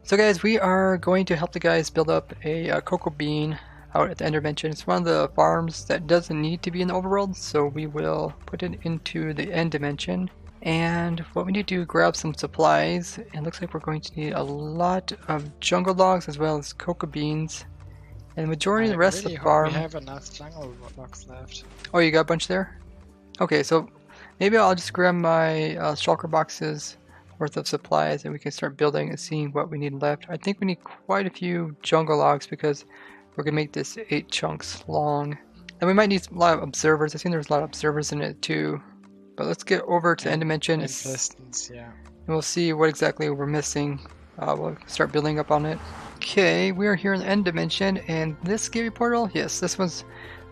So guys, we are going to help the guys build up a cocoa bean out at the end dimension. It's one of the farms that doesn't need to be in the overworld, so we will put it into the end dimension. And what we need to do, grab some supplies. It looks like we're going to need a lot of jungle logs as well as cocoa beans. And the majority of the rest of the farm... we have enough jungle logs left. Oh, you got a bunch there? Okay, so maybe I'll just grab my shulker boxes worth of supplies and we can start building and seeing what we need left. I think we need quite a few jungle logs because we're going to make this 8 chunks long. And we might need a lot of observers. I've seen there's a lot of observers in it too. But let's get over to the end dimension and distance, yeah. And we'll see what exactly we're missing. We'll start building up on it. Okay, we are here in the end dimension, and this gateway portal, yes, this one's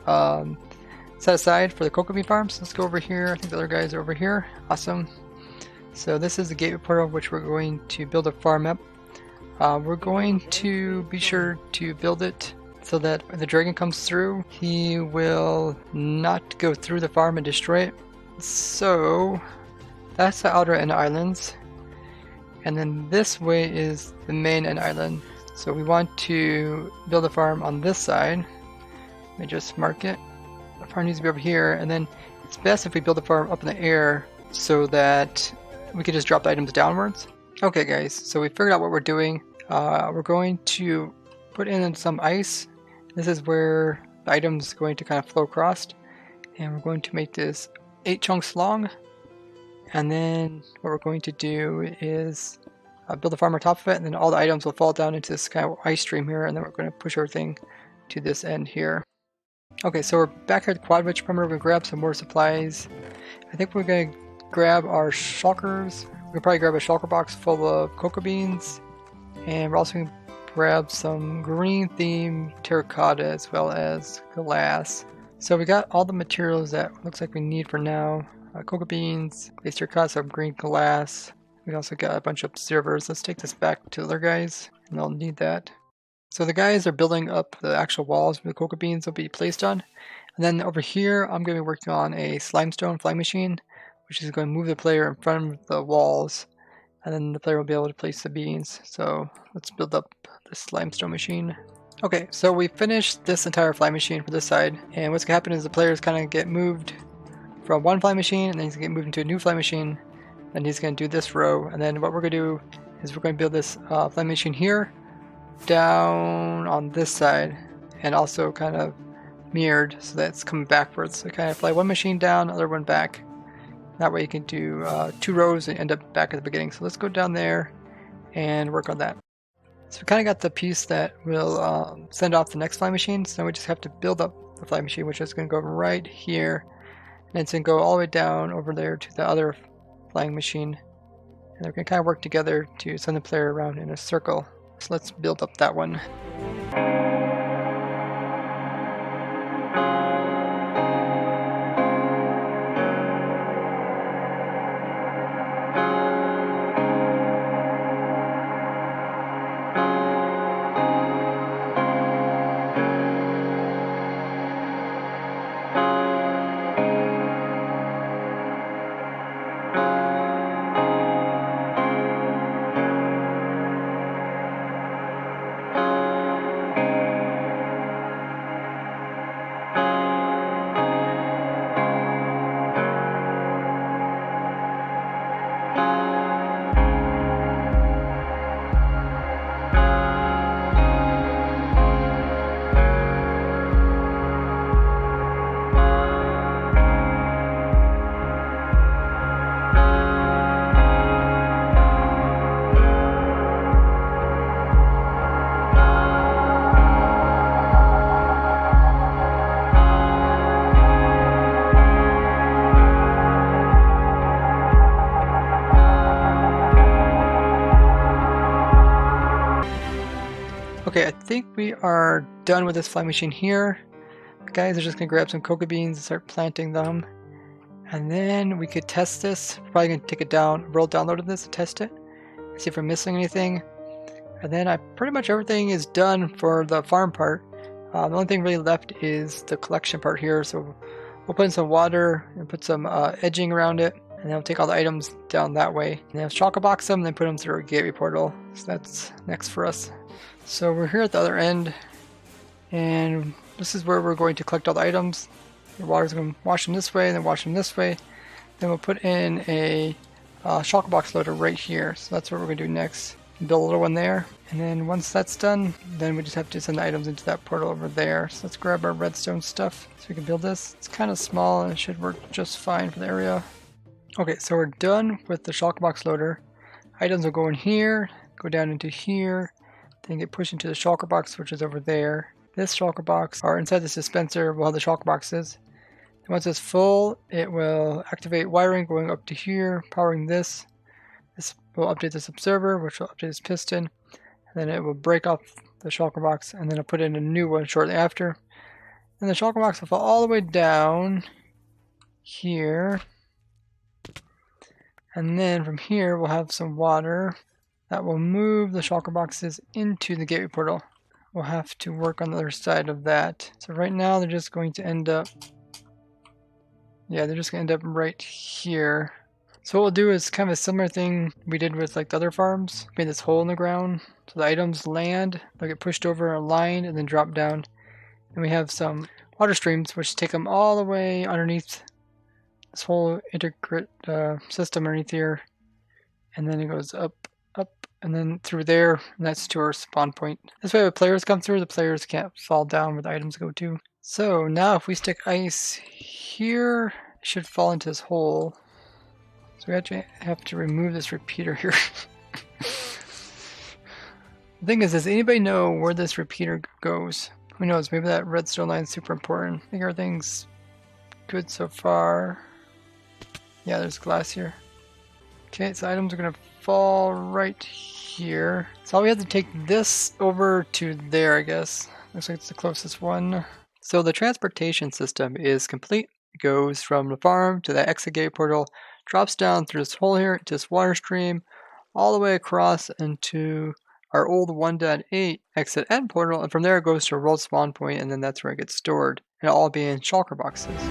set aside for the cocoa bean farms. Let's go over here. I think the other guys are over here. Awesome. So this is the gateway portal which we're going to build a farm up. We're going to be sure to build it so that when the dragon comes through, he will not go through the farm and destroy it. So that's the outer end islands. And then this way is the main end island. So we want to build a farm on this side. Let me just mark it. The farm needs to be over here, and then it's best if we build the farm up in the air so that we can just drop the items downwards. Okay guys, so we figured out what we're doing. We're going to put in some ice. This is where the item's going to kind of flow across. And we're going to make this 8 chunks long. And then what we're going to do is build a farm on top of it, and then all the items will fall down into this kind of ice stream here, and then we're going to push everything to this end here. Okay, so we're back here at the quad witch perimeter. We're going to grab some more supplies. I think we're going to grab our shulkers. We'll probably grab a shulker box full of cocoa beans, and we're also going to grab some green themed terracotta as well as glass. So we got all the materials that looks like we need for now. Cocoa beans, glazed terracotta, some green glass. We also got a bunch of observers. Let's take this back to the other guys, and they'll need that. So the guys are building up the actual walls where the cocoa beans will be placed on. And then over here, I'm going to be working on a slimestone flying machine, which is going to move the player in front of the walls. And then the player will be able to place the beans. So let's build up this limestone machine. Okay, so we finished this entire flying machine for this side. And what's going to happen is the players kind of get moved from one flying machine, and then he's going to get moved into a new flying machine. Then he's going to do this row. And then what we're going to do is we're going to build this flying machine here, down on this side, and also kind of mirrored so that it's coming backwards. So kind of fly one machine down, other one back. That way you can do 2 rows and end up back at the beginning. So let's go down there and work on that. So we kind of got the piece that will send off the next flying machine. So now we just have to build up the flying machine, which is going to go right here. And it's going to go all the way down over there to the other flying machine. And they're going to kind of work together to send the player around in a circle. So let's build up that one. Okay, I think we are done with this flying machine here. The guys are just going to grab some cocoa beans and start planting them. And then we could test this. We're probably going to take it down, roll download of this and test it. See if we're missing anything. And then pretty much everything is done for the farm part. The only thing really left is the collection part here. So we'll put in some water and put some edging around it. and then we'll take all the items down that way. And then shulker box them and then put them through a gateway portal. So that's next for us. So we're here at the other end, and this is where we're going to collect all the items. The water's going to wash them this way, and then wash them this way. Then we'll put in a shulker box loader right here. So that's what we're going to do next. Build a little one there, and then once that's done, then we just have to send the items into that portal over there. So let's grab our redstone stuff so we can build this. It's kind of small and it should work just fine for the area. Okay, so we're done with the shulker box loader. Items will go in here, go down into here, then get pushed into the shulker box, which is over there. This shulker box, or inside this dispenser, will have the shulker boxes. And once it's full, it will activate wiring going up to here, powering this. This will update this observer, which will update this piston, and then it will break off the shulker box, and then I'll put in a new one shortly after. And the shulker box will fall all the way down here, and then from here we'll have some water that will move the shulker boxes into the gateway portal. We'll have to work on the other side of that. So right now they're just going to end up, yeah, they're just going to end up right here. So what we'll do is kind of a similar thing we did with like the other farms. Made this hole in the ground so the items land, they'll get pushed over a line and then drop down. And we have some water streams which take them all the way underneath this whole intricate system underneath here. And then it goes up, up, and then through there, and that's to our spawn point. This way when players come through, the players can't fall down where the items go to. So now if we stick ice here, it should fall into this hole. So we actually have to remove this repeater here. The thing is, does anybody know where this repeater goes? Who knows? Maybe that redstone line is super important. I think everything's good so far. Yeah, there's glass here. Okay, so items are going to fall right here. So we have to take this over to there, I guess. Looks like it's the closest one. So the transportation system is complete. It goes from the farm to the exit gate portal, drops down through this hole here to this water stream, all the way across into our old 1.8 exit end portal, and from there it goes to a world spawn point, and then that's where it gets stored. And it'll all be in shulker boxes.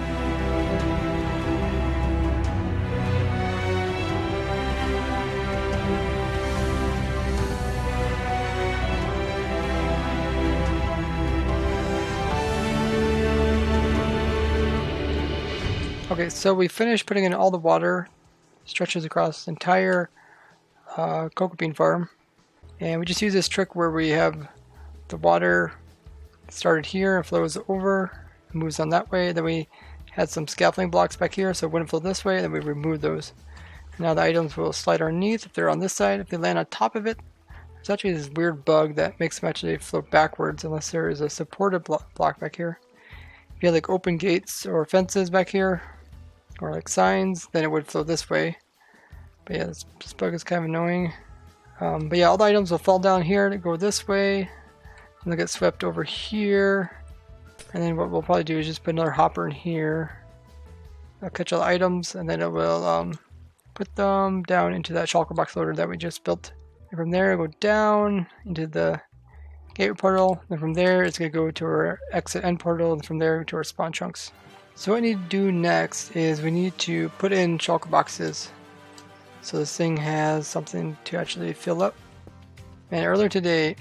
Okay, so we finished putting in all the water, stretches across the entire cocoa bean farm, and we just use this trick where we have the water started here and flows over and moves on that way. Then we had some scaffolding blocks back here so it wouldn't flow this way, and then we remove those. And now the items will slide underneath if they're on this side. If they land on top of it, there's actually this weird bug that makes them actually float backwards unless there is a supported block back here. If you had like open gates or fences back here, or like signs, then it would flow this way. But yeah, this bug is kind of annoying. But yeah, all the items will fall down here to go this way, and they'll get swept over here. And then what we'll probably do is just put another hopper in here. I'll catch all the items, and then it will put them down into that shulker box loader that we just built. And from there, go down into the gateway portal. And from there, it's going to go to our exit end portal, and from there to our spawn chunks. So what we need to do next is we need to put in shulker boxes so this thing has something to actually fill up. And earlier today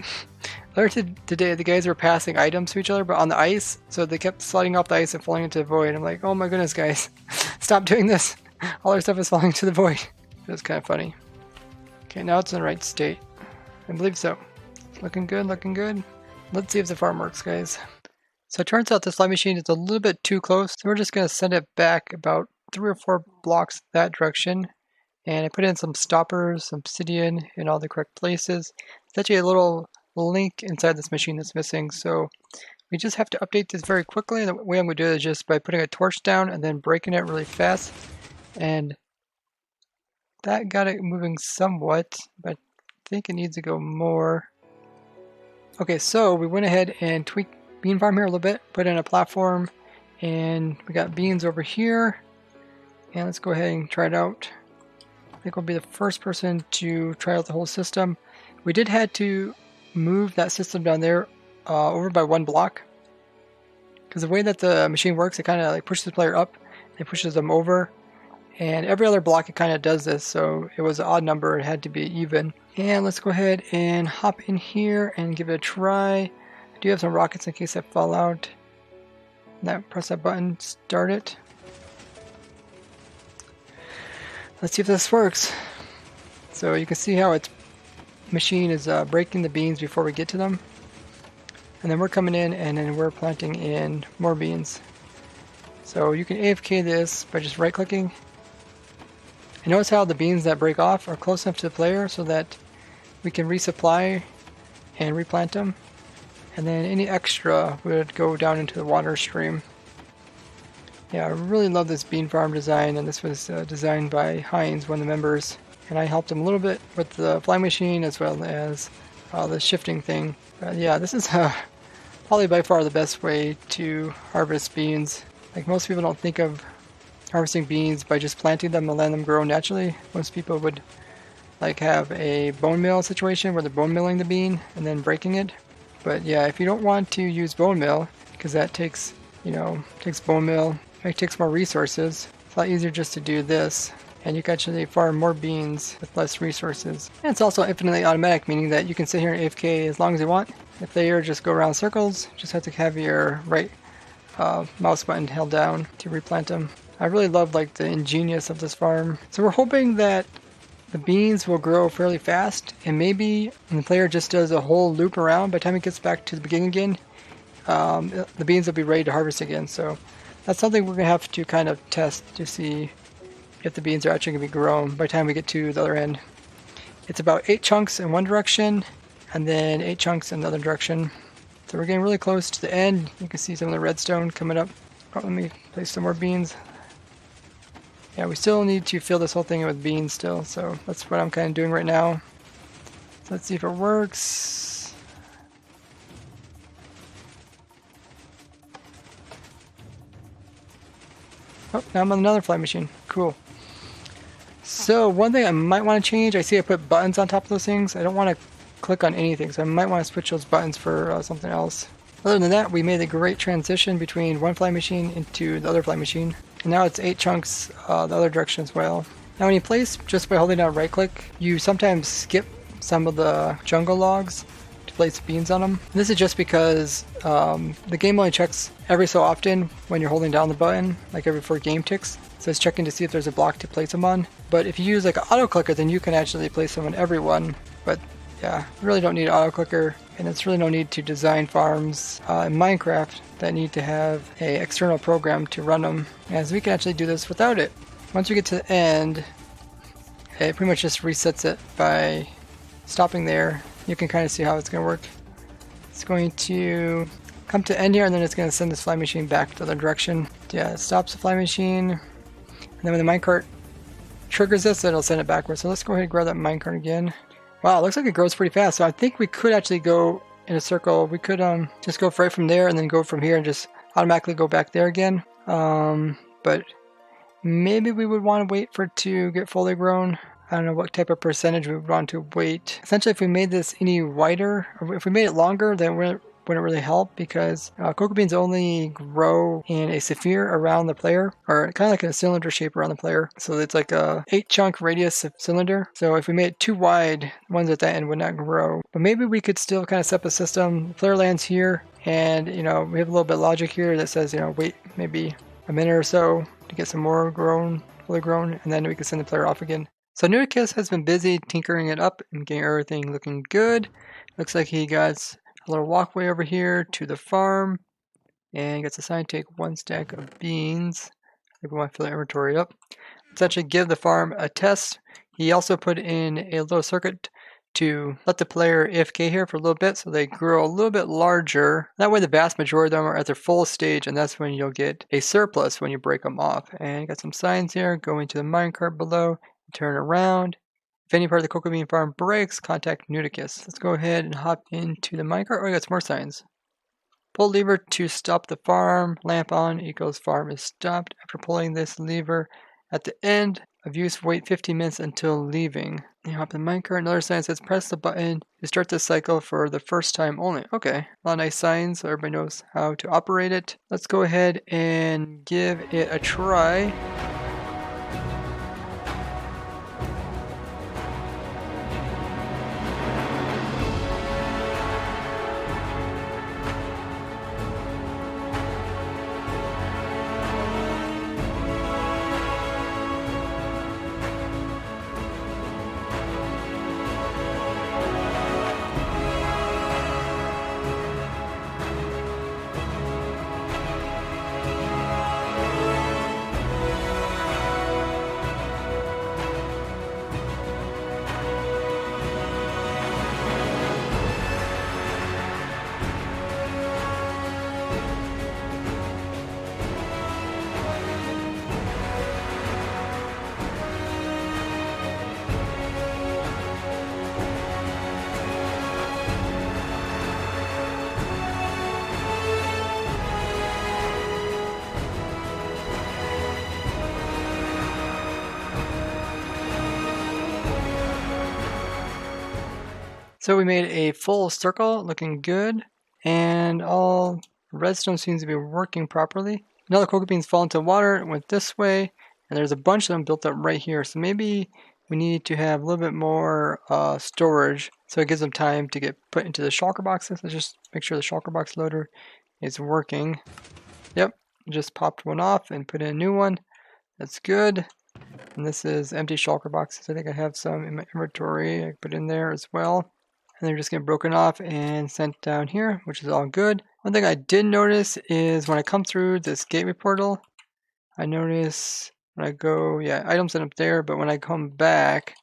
the guys were passing items to each other but on the ice, so they kept sliding off the ice and falling into the void. I'm like, oh my goodness guys, stop doing this. All our stuff is falling into the void. It was kind of funny. Okay, now it's in the right state. I believe so. Looking good, looking good. Let's see if the farm works, guys. So it turns out this slide machine is a little bit too close, so we're just going to send it back about 3 or 4 blocks that direction. And I put in some stoppers, some obsidian in all the correct places. It's actually a little link inside this machine that's missing, so we just have to update this very quickly. And the way I'm going to do it is just by putting a torch down and then breaking it really fast. And that got it moving somewhat, but I think it needs to go more. Okay, so we went ahead and tweaked bean farm here a little bit, put in a platform, and we got beans over here. And let's go ahead and try it out. I think we'll be the first person to try out the whole system. We did have to move that system down there over by 1 block, because the way that the machine works, it kind of like pushes the player up and pushes them over, And every other block it kind of does this, so it was an odd number, it had to be even. And let's go ahead and hop in here and give it a try. I do have some rockets in case I fall out. Press that button, start it. Let's see if this works. So you can see how its machine is breaking the beans before we get to them. And then we're coming in and then we're planting in more beans. So you can AFK this by just right clicking. And notice how the beans that break off are close enough to the player so that we can resupply and replant them. And then any extra would go down into the water stream. Yeah, I really love this bean farm design, and this was designed by Heinz, one of the members. And I helped him a little bit with the fly machine as well as the shifting thing. But yeah, this is probably by far the best way to harvest beans. Like, most people don't think of harvesting beans by just planting them and letting them grow naturally. Most people would like have a bone mill situation where they're bone milling the bean and then breaking it. But yeah, if you don't want to use bone mill, because that takes, takes bone mill, it takes more resources, it's a lot easier just to do this. And you can actually farm more beans with less resources. And it's also infinitely automatic, meaning that you can sit here and AFK as long as you want. If they just go around circles, just have to have your right mouse button held down to replant them. I really love like the ingenious of this farm. So we're hoping that the beans will grow fairly fast, and maybe when the player just does a whole loop around, by the time it gets back to the beginning again, the beans will be ready to harvest again. So that's something we're going to have to kind of test to see if the beans are actually going to be grown by the time we get to the other end. It's about 8 chunks in one direction, and then 8 chunks in the other direction. So we're getting really close to the end. You can see some of the redstone coming up. Oh, let me place some more beans. Yeah, we still need to fill this whole thing with beans still, so that's what I'm kind of doing right now. So let's see if it works. Oh, now I'm on another fly machine. Cool. So one thing I might want to change, I see I put buttons on top of those things. I don't want to click on anything, so I might want to switch those buttons for something else. Other than that, we made a great transition between one fly machine into the other fly machine. And now it's 8 chunks the other direction as well. Now when you place, just by holding down right click, you sometimes skip some of the jungle logs to place beans on them. And this is just because the game only checks every so often when you're holding down the button, like every 4 game ticks. So it's checking to see if there's a block to place them on. But if you use like an auto clicker, then you can actually place them on everyone. But yeah, you really don't need an auto clicker, and it's really no need to design farms in Minecraft that need to have an external program to run them, as we can actually do this without it. Once we get to the end, it pretty much just resets it by stopping there. You can kind of see how it's going to work. It's going to come to end here, and then it's going to send this fly machine back the other direction. Yeah, it stops the fly machine, and then when the minecart triggers this, it'll send it backwards. So let's go ahead and grab that minecart again. Wow, it looks like it grows pretty fast. So I think we could actually go in a circle. We could just go right from there and then go from here and just automatically go back there again. But maybe we would want to wait for it to get fully grown. I don't know what type of percentage we would want to wait. Essentially, if we made this any wider, or if we made it longer, then it wouldn't really help, because cocoa beans only grow in a sphere around the player, or kind of like a cylinder shape around the player. So it's like a 8 chunk radius of cylinder. So if we made it too wide, the ones at that end would not grow. But maybe we could still kind of set up a system. The player lands here, and we have a little bit of logic here that says, wait maybe a minute or so to get some more fully grown, and then we can send the player off again. So Nudicus has been busy tinkering it up and getting everything looking good. Looks like he got a little walkway over here to the farm, and he gets assigned to take 1 stack of beans. I think we want to fill the inventory up. Let's actually give the farm a test. He also put in a little circuit to let the player AFK here for a little bit, so they grow a little bit larger. That way the vast majority of them are at their full stage, and that's when you'll get a surplus when you break them off. And you got some signs here going to the minecart below. Turn around. If any part of the cocoa bean farm breaks, contact Nudicus. Let's go ahead and hop into the minecart. Oh, we got some more signs. Pull lever to stop the farm. Lamp on equals farm is stopped. After pulling this lever at the end of use, wait 15 minutes until leaving. You hop in the minecart. Another sign says press the button to start the cycle for the first time only. Okay, a lot of nice signs so everybody knows how to operate it. Let's go ahead and give it a try. So we made a full circle, looking good, and all redstone seems to be working properly. Now the cocoa beans fall into water, it went this way, and there's a bunch of them built up right here. So maybe we need to have a little bit more storage so it gives them time to get put into the shulker boxes. Let's just make sure the shulker box loader is working. Yep, just popped one off and put in a new one. That's good. And this is empty shulker boxes. I think I have some in my inventory. I put in there as well. And they're just getting broken off and sent down here, which is all good. One thing I did notice is when I come through this gateway portal, I notice when I go, yeah, items end up there, but when I come back,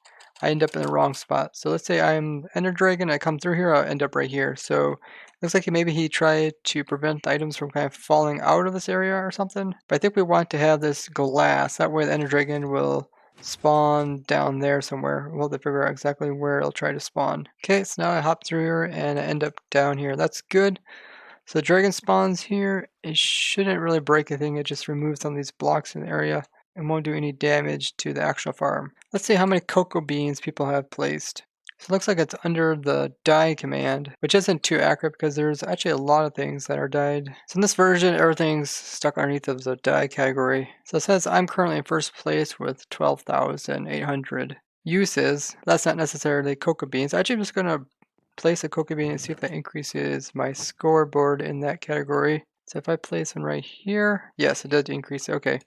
I end up in the wrong spot. So let's say I'm Ender Dragon, I come through here, I'll end up right here. So looks like maybe he tried to prevent the items from kind of falling out of this area or something. But I think we want to have this glass. That way the Ender Dragon will spawn down there somewhere. We'll have to figure out exactly where it'll try to spawn. Okay, so now I hop through here and I end up down here. That's good. So the dragon spawns here. It shouldn't really break anything. It just removes some of these blocks in the area and won't do any damage to the actual farm. Let's see how many cocoa beans people have placed. So it looks like it's under the die command, which isn't too accurate because there's actually a lot of things that are dyed. So in this version, everything's stuck underneath of the die category. So it says I'm currently in first place with 12,800 uses. That's not necessarily cocoa beans. Actually, I'm just going to place a cocoa bean and see if that increases my scoreboard in that category. So if I place one right here, yes, it does increase it. Okay,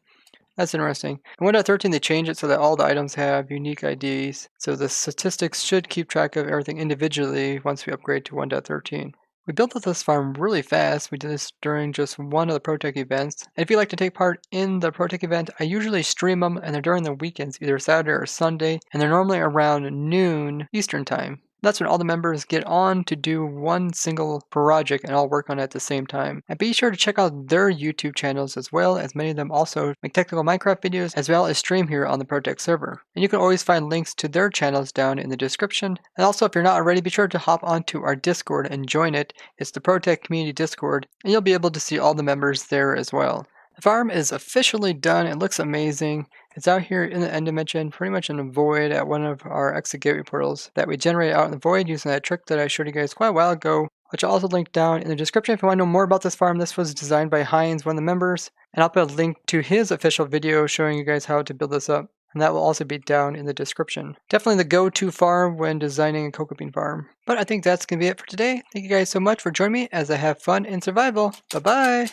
that's interesting. In 1.13, they changed it so that all the items have unique IDs. So the statistics should keep track of everything individually once we upgrade to 1.13. We built up this farm really fast. We did this during just one of the ProTech events. And if you'd like to take part in the ProTech event, I usually stream them and they're during the weekends, either Saturday or Sunday, and they're normally around noon Eastern time. That's when all the members get on to do one single project and all work on it at the same time. And be sure to check out their YouTube channels as well, as many of them also make technical Minecraft videos as well as stream here on the ProTech server. And you can always find links to their channels down in the description. And also, if you're not already, be sure to hop onto our Discord and join it. It's the ProTech Community Discord, and you'll be able to see all the members there as well. The farm is officially done. It looks amazing. It's out here in the end dimension, pretty much in a void at one of our exit gateway portals that we generate out in the void using that trick that I showed you guys quite a while ago, which I'll also link down in the description if you want to know more about this farm. This was designed by Heinz, one of the members, and I'll put a link to his official video showing you guys how to build this up, and that will also be down in the description. Definitely the go-to farm when designing a cocoa bean farm. But I think that's going to be it for today. Thank you guys so much for joining me as I have fun in survival. Bye-bye!